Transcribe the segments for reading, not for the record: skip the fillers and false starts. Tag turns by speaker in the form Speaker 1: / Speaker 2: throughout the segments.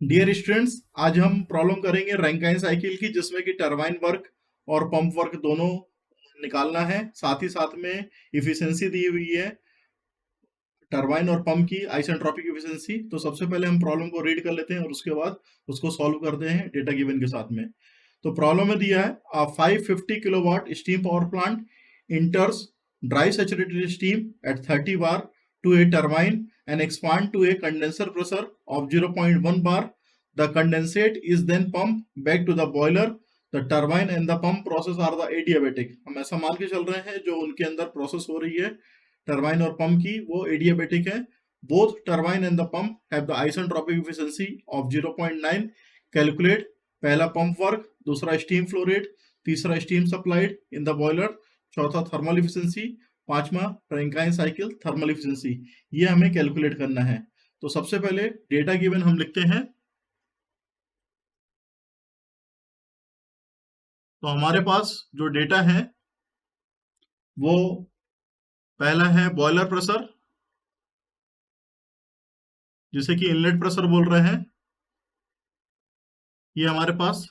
Speaker 1: Dear students, आज हम problem करेंगे रैंकाइन साइकिल की, जिसमें कि टरबाइन वर्क और पंप वर्क दोनों निकालना है। साथ ही साथ में इफिशिएंसी दी हुई है टरबाइन और पंप की, आइसेंट्रोपिक इफिशिएंसी। तो सबसे पहले हम प्रॉब्लम को रीड कर लेते हैं और उसके बाद उसको सॉल्व करते हैं डेटा गिवन के साथ में। तो प्रॉब्लम में दिया है 550 kilowatt steam power plant इंटर्स dry saturated steam eight 30 bar to a turbine and expand to a condenser pressure of 0.1 bar. The condensate is then pumped back to the boiler. The turbine and the pump process are the adiabatic. हम ऐसा मान के चल रहे हैं जो उनके अंदर प्रोसेस हो रही है टरबाइन और पंप की, वो एडियाबेटिक है। Both turbine and the pump have the isentropic efficiency of 0.9। Calculate पहला पंप वर्क, दूसरा स्टीम फ्लो रेट, तीसरा steam supplied in the boiler, चौथा थर्मल इफिशिएंसी, पांचवा रैंकाइन साइकिल थर्मल इफिशिएंसी। ये हमें कैलकुलेट करना है। तो सबसे पहले डेटा गिवन हम लिखते हैं। तो हमारे पास जो डेटा है वो पहला है बॉयलर प्रेशर, जिसे कि इनलेट प्रेशर बोल रहे हैं। ये हमारे पास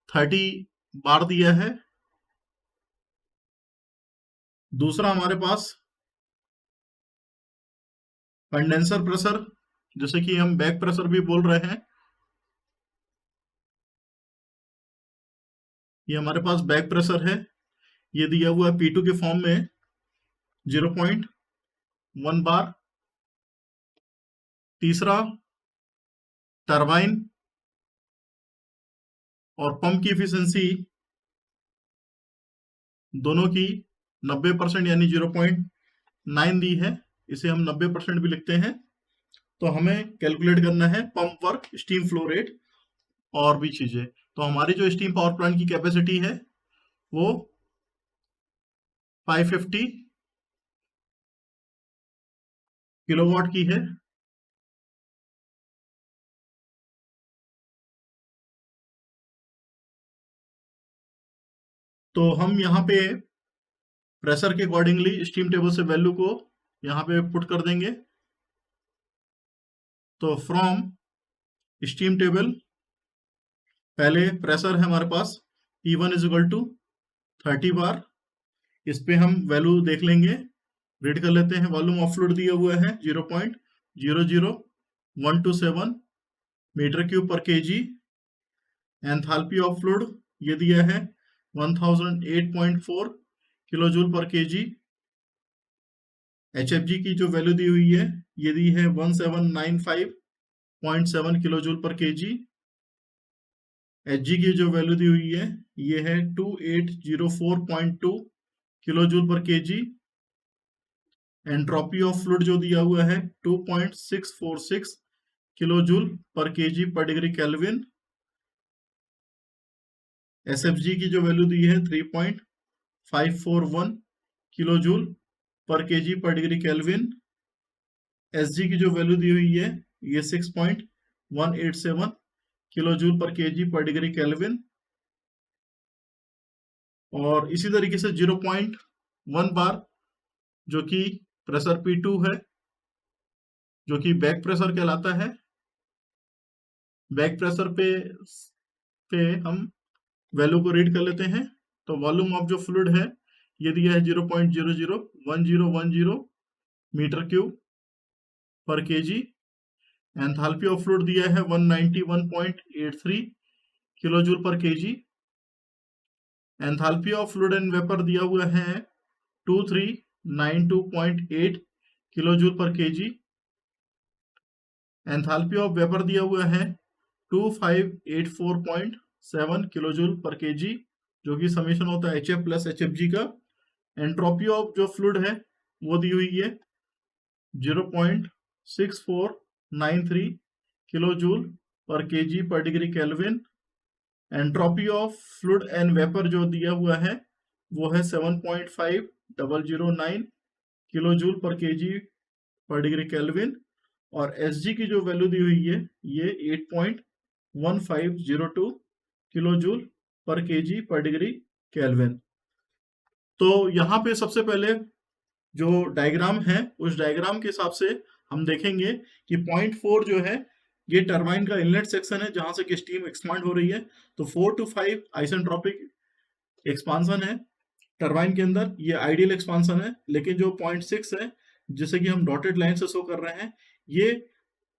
Speaker 1: 30 बार दिया है। दूसरा हमारे पास कंडेंसर प्रेशर, जिसे कि हम बैक प्रेशर भी बोल रहे हैं। ये हमारे पास बैक प्रेशर है, ये दिया हुआ है P2 के फॉर्म में 0.1 बार। तीसरा टरबाइन और पंप की एफिशिएंसी दोनों की 90% यानी 0.9 दी है। इसे हम 90% भी लिखते हैं। तो हमें कैलकुलेट करना है pump work, steam flow rate और भी चीजें। तो हमारी जो स्टीम पावर प्लांट की कैपेसिटी है वो 550 किलोवाट की है। तो हम यहाँ पे प्रेशर के अकॉर्डिंगली स्टीम टेबल से वैल्यू को यहाँ पे पुट कर देंगे। तो फ्रॉम स्टीम टेबल पहले प्रेशर है हमारे पास P1 इज इक्वल टू 30 बार। इस पे हम वैल्यू देख लेंगे, रीड कर लेते हैं। वॉल्यूम ऑफ फ्लूइड दिया हुआ है 0.00127 मीटर क्यूब पर केजी। एंथैल्पी ऑफ फ्लूइड ये दिया है 1008.4 kilo joule per KG. HFG की जो वैल्यू दी हुई है ये दी है 1795.7 kilo joule per KG. Hg की जो वैल्यू दी हुई है ये है 2804.2 kilo joule per KG. Entropy of fluid जो दिया हुआ है 2.646 किलो जूल पर केजी पर डिग्री केल्विन। SFG की जो वैल्यू दी है 3.541 किलो जूल पर केजी पर डिग्री केल्विन। SG की जो वैल्यू दी हुई है ये 6.187 किलो जूल पर केजी पर डिग्री केल्विन। और इसी तरीके से 0.1 बार जो कि प्रेशर P2 है, जो कि बैक प्रेशर कहलाता है। बैक प्रेशर पे हम वैल्यू को रीड कर लेते हैं। तो वॉल्यूम ऑफ जो फ्लूइड है ये दिया है 0.001010 मीटर क्यूब पर केजी। एंथैल्पी ऑफ फ्लूइड दिया है 191.83 kilo joule per KG. Enthalpy of fluid and vapour दिया हुआ है 2392.8 kilo joule per KG. Enthalpy of vapour दिया हुआ है 2584.7 किलो जूल पर केजी, जो कि समीशन होता है HF प्लस HFG का। एंट्रोपी ऑफ जो फ्लूइड है वो दी हुई है 0.6493 किलो जूल पर केजी पर degree kelvin. Entropy of fluid and vapour जो दिया हुआ है वो है 7.5009 किलो जूल पर केजी पर डिग्री केल्विन। और Sg की जो वैल्यू दी हुई है ये 8.1502 किलो जूल पर केजी पर डिग्री केल्विन। तो यहाँ पे सबसे पहले जो डायग्राम है उस डायग्राम के हिसाब से हम देखेंगे कि 0.4 जो है ये टरबाइन का इनलेट सेक्शन है जहां से कि स्टीम एक्सपांड हो रही है। तो 4 to 5 आइसेंट्रोपिक एक्सपांसन है टरबाइन के अंदर, ये आइडियल एक्सपांसन है। लेकिन जो 0.6 है, जिसे कि हम डॉटेड लाइन से शो कर रहे हैं, ये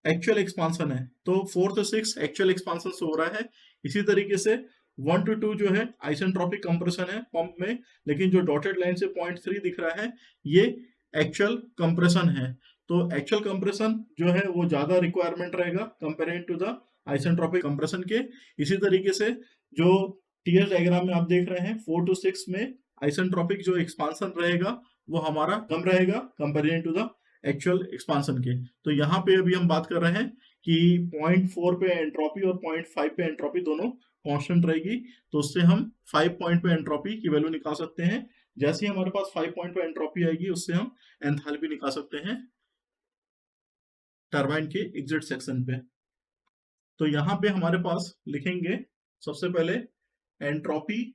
Speaker 1: एक्चुअल एक्सपांसन है। तो 4 to 6 एक्चुअल एक्सपांसन से हो रहा है। इसी तरीके से 1 to 2 जो है आइसेंट्रोपिक कंप्रेशन है पंप में, लेकिन जो डॉटेड लाइन से 0.3 दिख रहा है, ये एक्चुअल कंप्रेशन है। तो एक्चुअल कंप्रेशन जो है वो ज्यादा रिक्वायरमेंट रहेगा comparing to the isentropic compression के। इसी तरीके से जो टीएस डायग्राम में आप देख रहे हैं, 4 to 6 में आइसेंट्रोपिक जो एक्सपांसन रहेगा वो हमारा कम रहेगा comparing to the actual expansion के। तो यहाँ पे अभी हम बात कर रहे हैं कि 0.4 पे एंट्रोपी और 0.5 पे एंट्रोपी दोनों कांस्टेंट रहेगी। तो उससे हम 5 पॉइंट पे एंट्रोपी की वैल्यू निकाल सकते हैं। जैसे ही हमारे पास 5 पॉइंट पे एंट्रोपी आएगी, उससे हम एंथैल्पी निकाल सकते हैं टरबाइन के एग्जिट सेक्शन पे। तो यहाँ पे हमारे पास लिखेंगे सबसे पहले entropy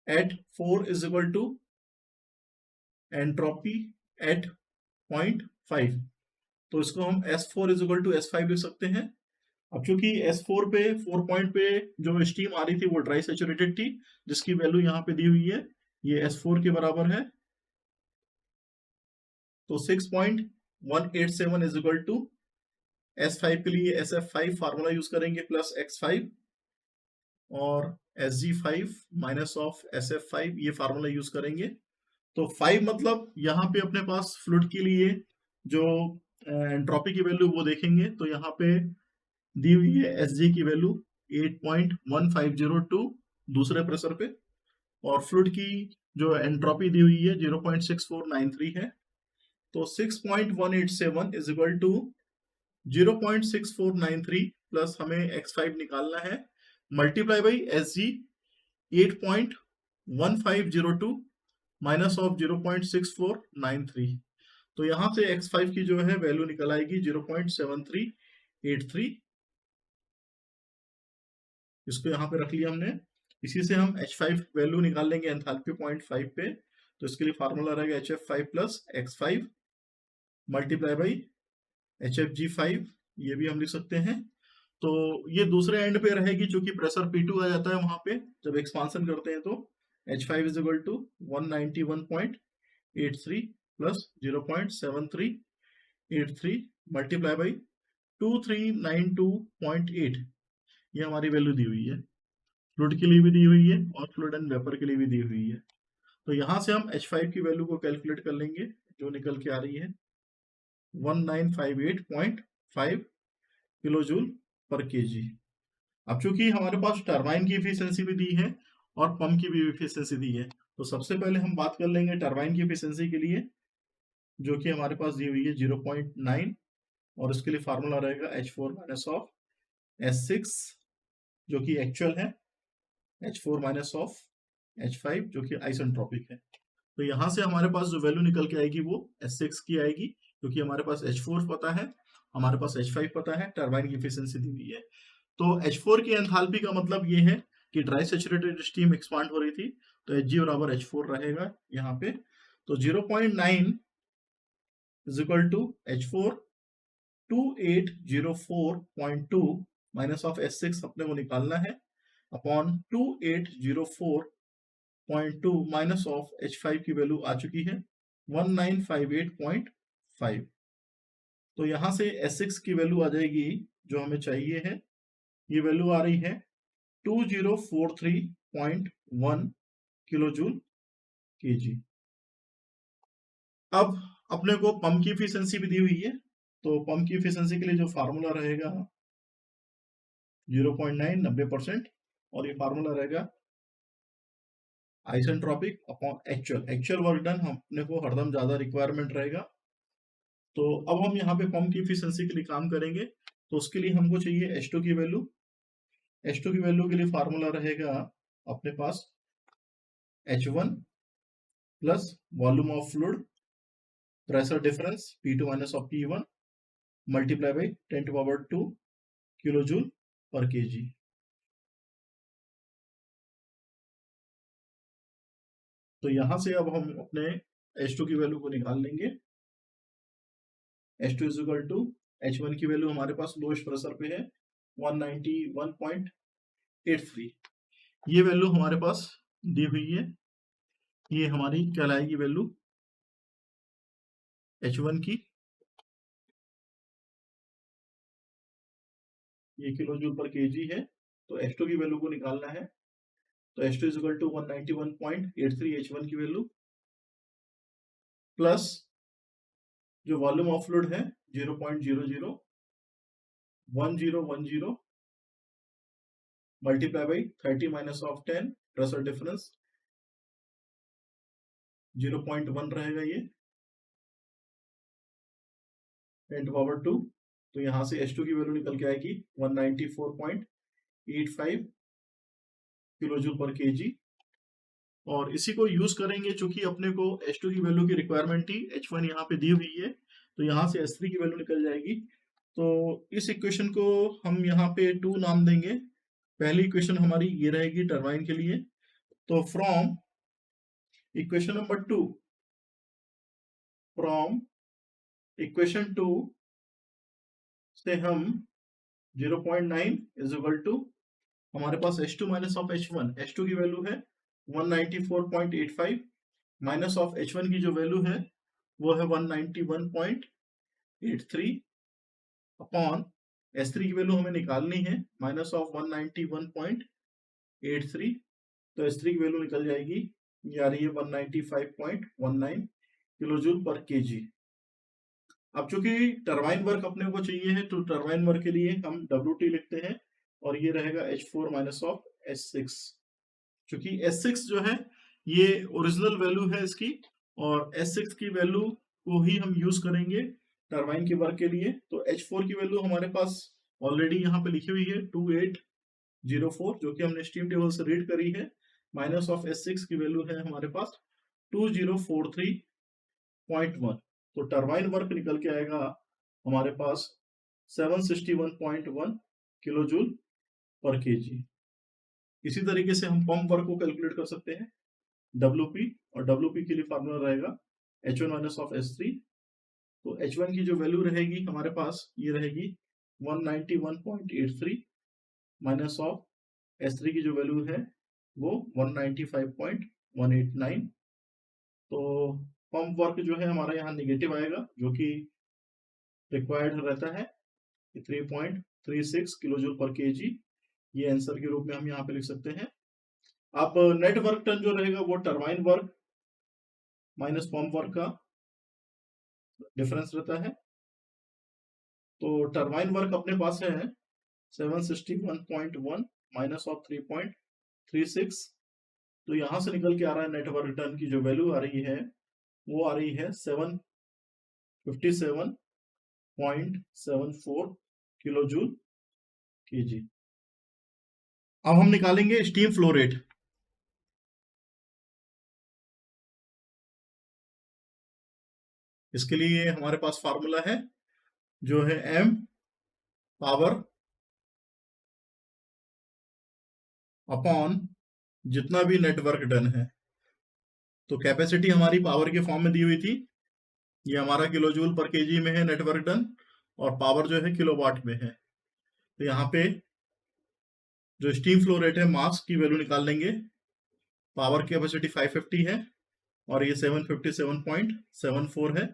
Speaker 1: at 4 is equal to entropy at 0.5। तो इसको हम S4 is equal to S5 लिख सकते हैं। अब चूंकि S4 पे 4 पॉइंट पे जो स्टीम आ रही थी वो ड्राई सैचुरेटेड थी, जिसकी वैल्यू यहाँ पे दी हुई है, ये S4 के बराबर है। तो 6.187 इज इक्वल टू S5 के लिए SF5 फार्मूला यूज करेंगे प्लस X5, और SG5 माइनस ऑफ SF5 ये फार्मूला यूज करेंगे। तो 5 मतलब यहाँ पे अपने पास फ्लूइड के लिए जो एंट्रोपी की वैल्यू वो देखेंगे। तो यहाँ पे दी हुई है SG की वैल्यू 8.1502 दूसरे प्रेशर पे, और फ्लूइड की जो एंट्रोपी दी हुई है 0.6493 है। तो 6.187 इज इक्वल टू 0.6493 प्लस हमें x5 निकालना है, multiply by SG 8.1502 minus of 0.6493। तो यहां से x5 की जो है वैल्यू निकल आएगी 0.7383। इसको यहाँ पे रख लिया हमने। इसी से हम H5 वैल्यू निकाल लेंगे एंथैल्पी 0.5 पे। तो इसके लिए फार्मूला रहेगा HF5 plus x5 multiply by HFG5, ये भी हम लिख सकते हैं। तो ये दूसरे एंड पे रहेगी, चूंकि प्रेशर P2 आ जाता है वहां पे जब एक्सपांसन करते हैं। तो H5 is equal to 191.83 plus 0.7383 multiply by 2392.8, ये हमारी वैल्यू दी हुई है। फ्लूइड के लिए भी दी हुई है और फ्लूइड एंड वेपर के लिए भी दी हुई है। तो यहां से हम H5 की वैल्यू को कैलकुलेट कर लेंगे, जो निकल के आ रही है 1958.5 किलो जूल पर केजी। अब चूंकि हमारे पास टरबाइन की एफिशिएंसी भी दी है और पंप की भी एफिशिएंसी दी है, तो सबसे पहले हम बात कर लेंगे टरबाइन की एफिशिएंसी के लिए, जो कि हमारे पास दी हुई है 0.9, और इसके लिए फार्मूला रहेगा H4 माइनस ऑफ S6 जो कि एक्चुअल है, H4 माइनस ऑफ H5 जो कि आइसेंट्रोपिक है। तो यहां से हमारे पास जो वैल्यू निकल के आएगी वो S6 की आएगी, क्योंकि हमारे पास H4 पता है, हमारे पास H5 पता है, टरबाइन की एफिशिएंसी दी हुई है। तो H4 की एंथैल्पी का मतलब ये है कि ड्राई सैचुरेटेड स्टीम एक्सपांड हो रही थी, तो Hg बराबर H4 रहेगा यहाँ पे। तो 0.9 is equal to H4 2804.2 minus of S6 अपने को निकालना है, अपॉन 2804.2 माइनस ऑफ H5 की वैल्यू आ चुकी है 1958.5। तो यहां से S6 की वैल्यू आ जाएगी जो हमें चाहिए है, ये वैल्यू आ रही है 2043.1 किलो जूल केजी। अब अपने को पंप की एफिशिएंसी भी दी हुई है। तो पंप की एफिशिएंसी के लिए जो फार्मूला रहेगा 0.9 90%, और ये फार्मूला रहेगा isentropic upon actual work done, अपने को हरदम ज्यादा रिक्वायरमेंट रहेगा। तो अब हम यहाँ पे पंप की एफिशिएंसी के लिए काम करेंगे। तो उसके लिए हमको चाहिए H2 की वैल्यू। H2 की वैल्यू के लिए फार्मूला रहेगा अपने पास H1 plus volume of fluid pressure difference P2 minus of P1 multiply by 10 to power 2 kilo joule per KG. तो यहां से अब हम अपने H2 की वैल्यू को निकाल लेंगे। H2 is equal to H1 की वैल्यू हमारे पास लोएस्ट प्रेशर पे है 191.83। ये वैल्यू हमारे पास दी हुई है, ये हमारी कहलाएगी वैल्यू H1 की, ये किलो जूल पर केजी है। तो H2 की वैल्यू को निकालना है, तो H2 is equal to 191.83 H1 की वैल्यू प्लस जो वॉल्यूम ऑफ फ्लूइड है 0.001010 multiply by 30 minus of 10 pressure difference 0.1 रहेगा ये 10 to पावर 2। तो यहाँ से H2 की वैल्यू निकल के आएगी 194.85 किलो जूल पर केजी। और इसी को यूज करेंगे, चूंकि अपने को H2 की वैल्यू की रिक्वायरमेंट थी, H1 यहाँ पे दी हुई है, तो यहाँ से H3 की वैल्यू निकल जाएगी। तो इस इक्वेशन को हम यहाँ पे 2 नाम देंगे। पहली इक्वेशन हमारी ये रहेगी टरबाइन के लिए। तो from equation number 2, from equation 2 से हम 0.9 इज इक्वल टू हमारे पास H2 minus of H1, H2 की वैल्यू है 194.85 माइनस ऑफ H1 की जो वैल्यू है वो है 191.83 अपॉन S3 की वैल्यू हमें निकालनी है माइनस ऑफ 191.83। तो S3 की वैल्यू निकल जाएगी, ये आ रही है 195.19 किलो जूल पर केजी। अब चूंकि टरबाइन वर्क अपने को चाहिए है, तो टरबाइन वर्क के लिए हम WT लिखते हैं और ये रहेगा H4 माइनस ऑफ S6। चूंकि S6 जो है ये ओरिजिनल वैल्यू है इसकी, और S6 की वैल्यू को ही हम यूज करेंगे टरबाइन के वर्क के लिए। तो H4 की वैल्यू हमारे पास ऑलरेडी यहाँ पे लिखी हुई है 2804, जो कि हमने स्टीम टेबल से रीड करी है, माइनस ऑफ S6 की वैल्यू है हमारे पास 2043.1। तो टरबाइन वर्क निकल के आएगा हमारे पास 761.1 किलो जूल पर केजी। इसी तरीके से हम पंप वर्क को कैलकुलेट कर सकते हैं WP, और WP के लिए फार्मूला रहेगा H1 माइनस ऑफ S3। तो H1 की जो वैल्यू रहेगी हमारे पास ये रहेगी 191.83 माइनस ऑफ S3 की जो वैल्यू है वो 195.189। तो पंप वर्क जो है हमारा यहाँ नेगेटिव आएगा, जो कि रिक्वायर्ड रहता है 3.36 किलो जूल पर केजी। ये आंसर के रूप में हम यहाँ पे लिख सकते हैं। अब नेट वर्क टन जो रहेगा वो turbine work minus pump work का डिफरेंस रहता है। तो टरबाइन वर्क अपने पास है 761.1 माइनस ऑफ 3.36। तो यहां से निकल के आ रहा है नेट वर्क टन की जो वैल्यू आ रही है वो आ रही है 757.74 किलो जूल केजी। अब हम निकालेंगे स्टीम फ्लो रेट। इसके लिए हमारे पास फार्मूला है जो है m पावर अपॉन जितना भी नेटवर्क डन है। तो कैपेसिटी हमारी पावर के फॉर्म में दी हुई थी, ये हमारा किलो जूल पर केजी में है नेटवर्क डन, और पावर जो है किलोवाट में है। तो यहाँ पे जो स्टीम फ्लो रेट है मास की वैल्यू निकाल लेंगे। पावर कैपेसिटी 550 है और ये 757.74 है,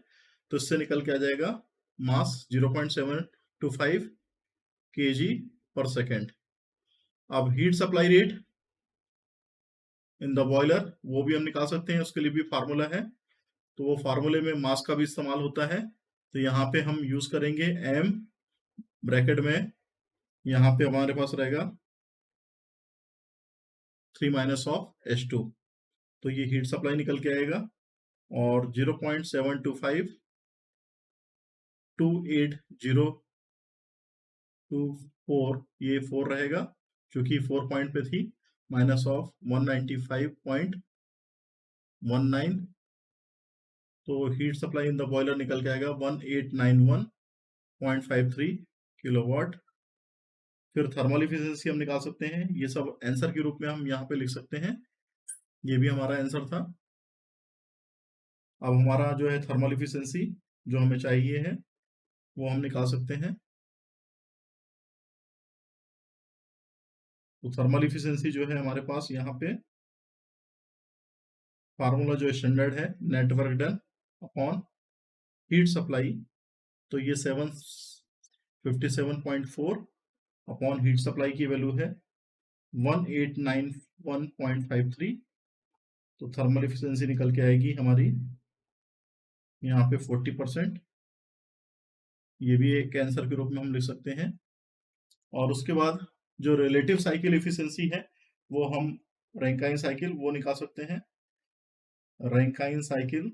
Speaker 1: तो इससे निकल के आ जाएगा मास 0.725 kg पर सेकेंड। अब heat supply rate in the boiler वो भी हम निकाल सकते हैं, उसके लिए भी फार्मूला है। तो वो फार्मूले में मास का भी इस्तेमाल होता है। तो यहाँ पे हम यूज करेंगे m ब्रैकेट में, यहाँ पे हमारे पास रहेगा 3 माइनस ऑफ H2। तो ये हीट सप्लाई निकल के आएगा और 0.725 28024 ये 4 रहेगा, क्योंकि 4 पॉइंट पे थी, माइनस ऑफ 195.19। तो heat supply in the boiler निकल के आएगा 1891.53 किलोवाट। फिर थर्मल इफिशिएंसी हम निकाल सकते हैं, ये सब आंसर के रूप में हम यहाँ पे लिख सकते हैं। ये भी हमारा आंसर था। अब हमारा जो है थर्मल इफिशिएंसी जो हमें चाहिए है वो हम निकाल सकते हैं। तो थर्मल इफिशियंसी जो है हमारे पास यहाँ पे फार्मूला जो स्टैंडर्ड है, network done upon heat supply, तो ये 757.4 अपॉन हीट सप्लाई की वैल्यू है 1891.53। तो थर्मल इफिशियंसी निकल के आएगी हमारी यहाँ पे 40%। ये भी एक आंसर के रूप में हम लिख सकते हैं। और उसके बाद जो रिलेटिव साइकिल इफिशियंसी है वो हम रैंकाइन साइकिल वो निकाल सकते हैं। रैंकाइन साइकिल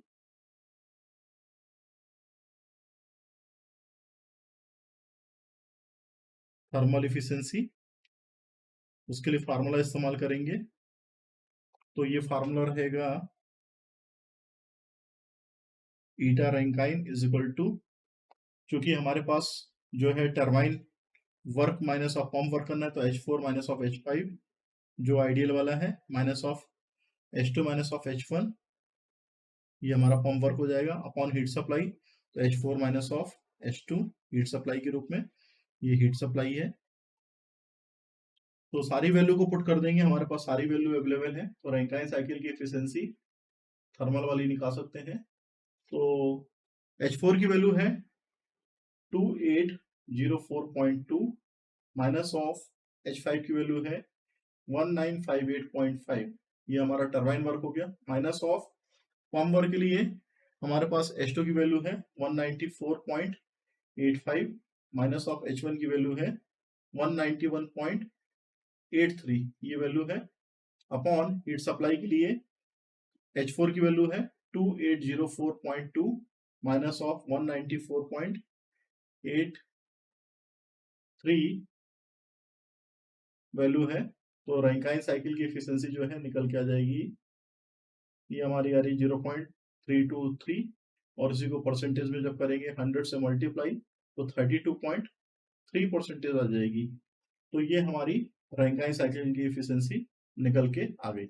Speaker 1: थर्मल इफिशियंसी, उसके लिए फार्मूला इस्तेमाल करेंगे। तो ये फार्मूला रहेगा ईटा रैंकाइन इज इक्वल टू, चूंकि हमारे पास जो है turbine work minus of pump work करना है, तो H4 माइनस ऑफ H5 जो आइडियल वाला है, minus of H2 minus of H1, ये हमारा पंप वर्क हो जाएगा, अपॉन हीट सप्लाई, तो H4 minus of H2 heat supply के रूप में, ये हीट सप्लाई है। तो सारी वैल्यू को पुट कर देंगे, हमारे पास सारी वैल्यू अवेलेबल है। तो रैंकाइन साइकिल की एफिशिएंसी थर्मल वाली निकाल सकते हैं। तो H4 की वैल्यू है 2804.2 माइनस ऑफ H5 की वैल्यू है 1958.5। ये हमारा टरबाइन वर्क हो गया, माइनस ऑफ पंप वर्क के लिए हमारे पास H2 की वैल्यू है 194.85 माइनस ऑफ H1 की वैल्यू है 191.83, ये वैल्यू है, अपॉन हीट सप्लाई के लिए H4 की वैल्यू है 2804.2 माइनस ऑफ 194.83 वैल्यू है। तो रैंकाइन साइकिल की एफिशिएंसी जो है निकल के आ जाएगी, ये हमारी आ रही 0.323, और इसी को परसेंटेज में जब करेंगे 100 से मल्टीप्लाई तो 32.3% आ जाएगी। तो ये हमारी रैंकाइन साइकिल की एफिशिएंसी निकल के आ गई।